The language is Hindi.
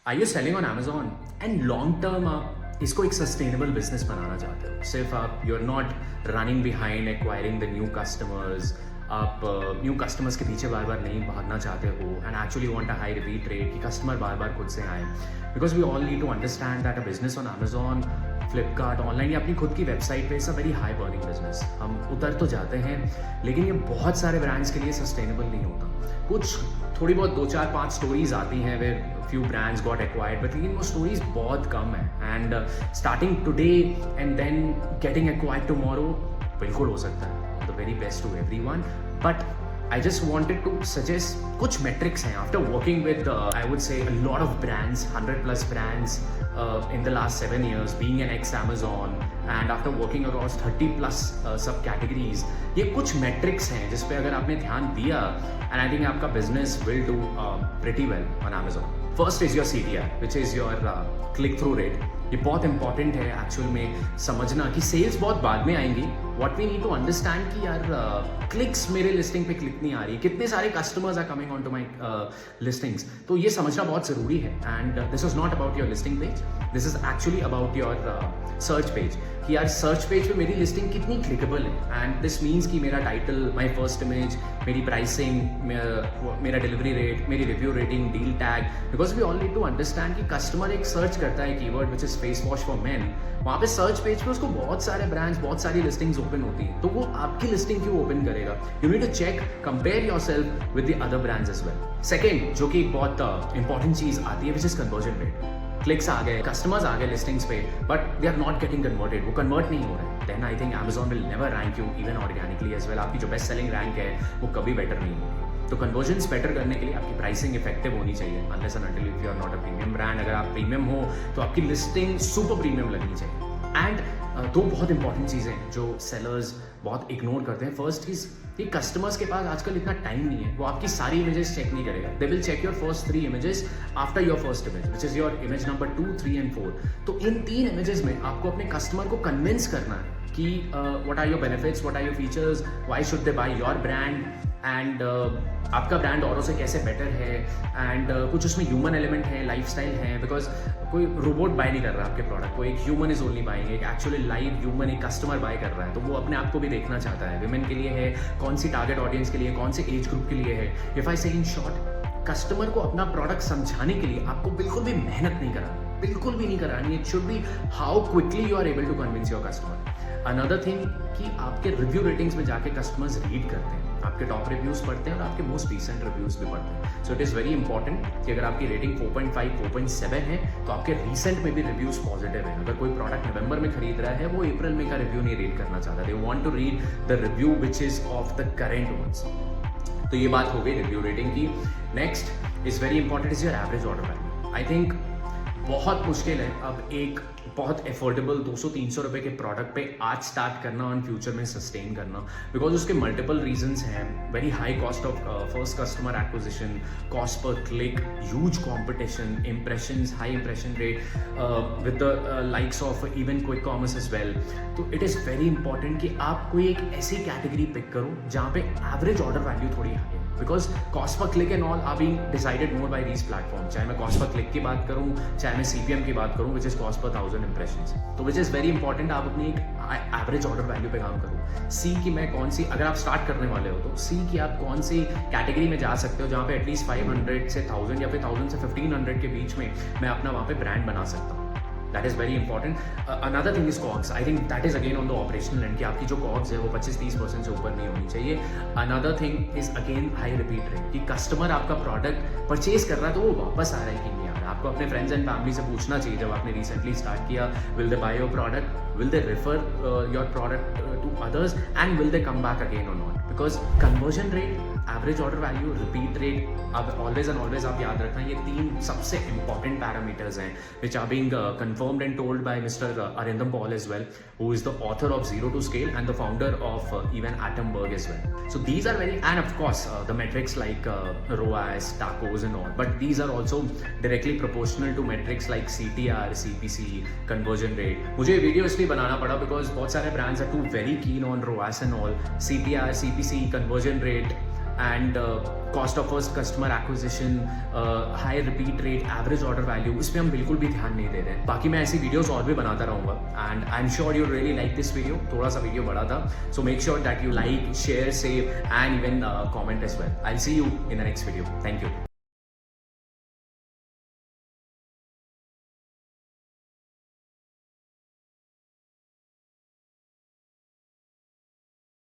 Are you selling on Amazon and long term आप इसको एक सस्टेनेबल बिजनेस बनाना चाहते हो? सिर्फ आप you are not running behind acquiring the new customers, आप न्यू कस्टमर्स के पीछे बार बार नहीं भागना चाहते हो and actually want a high repeat rate कि कस्टमर बार बार खुद से आए, because we all need to understand that a business on Amazon, Flipkart, online या अपनी खुद की वेबसाइट पे it's a very high burning business. हम उतर तो जाते हैं लेकिन ये बहुत सारे ब्रांड्स के लिए सस्टेनेबल नहीं होता। कुछ थोड़ी बहुत 2-4-5 स्टोरीज आती हैं where few brands got acquired, but लेकिन वो स्टोरीज बहुत कम है and starting today and then getting acquired tomorrow बिल्कुल हो सकता है, the very best to everyone. But I just wanted to suggest कुछ metrics हैं after working with I would say a lot of brands, 100+ brands in the last 7 years, being an ex-Amazon and after working across 30+ subcategories, ये कुछ metrics हैं जिस पे अगर आपने ध्यान दिया and I think आपका business will do pretty well on Amazon. First is your CTR, which is your click-through rate. ये बहुत इंपॉर्टेंट है एक्चुअल में समझना कि सेल्स बहुत बाद में आएंगी। What we need to understand कि यार क्लिक्स मेरे लिस्टिंग पे क्लिक नहीं आ रही, कितने सारे customers are coming on to my listings, तो ये समझना बहुत ज़रूरी है। And this is not about your listing page, this is actually about your search page कि यार सर्च पेज पे मेरी लिस्टिंग कितनी क्लिकेबल है। एंड दिस मीन्स कि मेरा टाइटल, माई फर्स्ट इमेज, मेरी प्राइसिंग, मेरा डिलीवरी रेट, मेरी review rating, deal tag, because we all need to understand कि कस्टमर एक सर्च करता है keyword which is face wash for men, वहाँ पे सर्च पेज पे उसको बहुत सारे ब्रांड्स, बहुत सारी लिस्टिंग्स ओपन होती है, तो वो आपकी लिस्टिंग क्यों ओपन करेगा? You need to check, compare yourself with the other brands as well. Second, जो कि एक बहुत इंपॉर्टेंट चीज आती है, which is conversion rate. Clicks आ गए, कस्टमर्स आ गए लिस्टिंग्स पे, but they are not getting converted, वो कन्वर्ट नहीं हो रहे हैं, then I think Amazon will never rank you even organically as well. आपकी जो बेस्ट सेलिंग रैंक है वो कभी बेटर नहीं होगी। तो कन्वर्जन्स बेटर करने के लिए आपकी प्राइसिंग इफेक्टिव होनी चाहिए, unless and until if you are not a premium brand. अगर आप प्रीमियम हो तो आपकी लिस्टिंग सुपर प्रीमियम लगनी चाहिए। एंड दो बहुत इंपॉर्टेंट चीज़ें जो सेलर्स बहुत इग्नोर करते हैं। फर्स्ट इज कि कस्टमर्स के पास आजकल इतना टाइम नहीं है, वो आपकी सारी इमेजेस चेक नहीं करेगा। They will check your first 3 images after your first image, which is your image number 2, 3 and 4। तो इन 3 इमेजेस में आपको अपने कस्टमर को कन्विंस करना है कि what are your benefits, what are your features, why should they buy your brand, and आपका ब्रांड औरों से कैसे बेटर है, एंड कुछ उसमें ह्यूमन एलिमेंट है, लाइफस्टाइल है, बिकॉज कोई रोबोट बाय नहीं कर रहा आपके प्रोडक्ट को, एक ह्यूमन इज ओनली बाइंग, एक एक्चुअली लाइव ह्यूमन एक कस्टमर बाय कर रहा है, तो वो अपने आप को भी देखना चाहता है। विमेन के लिए है, कौन सी टारगेट ऑडियंस के लिए, कौन से एज ग्रुप के लिए है। इफ आई से इन शॉर्ट, कस्टमर को अपना प्रोडक्ट समझाने के लिए आपको बिल्कुल भी मेहनत नहीं करानी, बिल्कुल भी नहीं करानी। It should be how quickly you are able to convince your customer. Another thing कि आपके रिव्यू रेटिंग्स में जाके कस्टमर्स रीड करते हैं, आपके टॉप रिव्यूज़ पढ़ते हैं और आपके मोस्ट रिसेंट रिव्यूज़ भी पढ़ते हैं। So it is very important कि अगर आपकी रेटिंग 4.5, 4.7 है तो आपके रिसेंट में भी रिव्यूज़ पॉजिटिव है। अगर कोई प्रोडक्ट नवंबर में खरीद रहा है, वो अप्रैल में का रिव्यू नहीं रीड करना चाहता, they want to read the review which is of the current ones. तो ये बात हो गई रिव्यू रेटिंग की। Next is very important is your average order value. I think बहुत मुश्किल है अब एक बहुत एफोर्डेबल 200-300 रुपए के प्रोडक्ट पे आज स्टार्ट करना और फ्यूचर में सस्टेन करना, बिकॉज उसके मल्टीपल रीजंस हैं। Very high cost of first customer acquisition, cost per click, huge competition, impressions, high impression rate with the likes of even quick commerce as well. तो इट इज़ वेरी इंपॉर्टेंट कि आप कोई एक ऐसी कैटेगरी पिक करो जहाँ पे एवरेज ऑर्डर वैल्यू थोड़ी हाई है, because cost per click and all are being decided more by these platform. चाहे मैं कॉस्ट पर क्लिक की बात करूँ, चाहे मैं CPM की बात करूँ, which is cost per 1000 impressions, तो विच इज़ वेरी इंपॉर्टेंट आप अपनी एक एवरेज ऑर्डर वैल्यू पे काम करो। सी कि मैं कौन सी, अगर आप स्टार्ट करने वाले हो तो सी कि आप कौन सी कैटेगरी में जा सकते हो जहाँ पे एटलीस्ट 500 से 1000 या फिर 1000 से 1500 के बीच में मैं अपना वहाँ पे ब्रांड बना सकता हूँ। That is very important. Another thing is COGS. I think that is again on the operational end कि आपकी जो COGS है वो 25-30% से ऊपर नहीं होनी चाहिए। Another thing is again high repeat rate कि कस्टमर आपका प्रोडक्ट परचेज कर रहा है तो वो वापस आ रहा है कि नहीं आ रहा है। आपको अपने फ्रेंड्स एंड फैमिली से पूछना चाहिए जब आपने रिसेंटली स्टार्ट किया, will they buy your product, will they refer your product to others, and will they come back again और not, because conversion rate, average order value, repeat rate, अब ऑलवेज एंड ऑलवेज आप याद रखना, ये 3 सबसे इंपॉर्टेंट पैरामीटर्स हैं which are being confirmed and told by Mr. Arindam Paul as well, who is the author of Zero to Scale and the founder of even Atomberg as well. So these are very, and of course the metrics like ROAS, TACOs and all, but these are also directly proportional to metrics like CTR, CPC, conversion rate. मुझे वीडियो इसलिए बनाना पड़ा because बहुत सारे brands are too very keen on ROAS and all, CTR, CPC, conversion rate, and cost of first customer acquisition, high repeat rate, average order value, इस पर हम बिल्कुल भी ध्यान नहीं दे रहे हैं. बाकी मैं ऐसी वीडियोस और भी बनाता रहूँगा and I am sure you really like this video. थोड़ा सा वीडियो बड़ा था, so make sure that you like, share, save and even comment as well. I will see you in the next video. Thank you.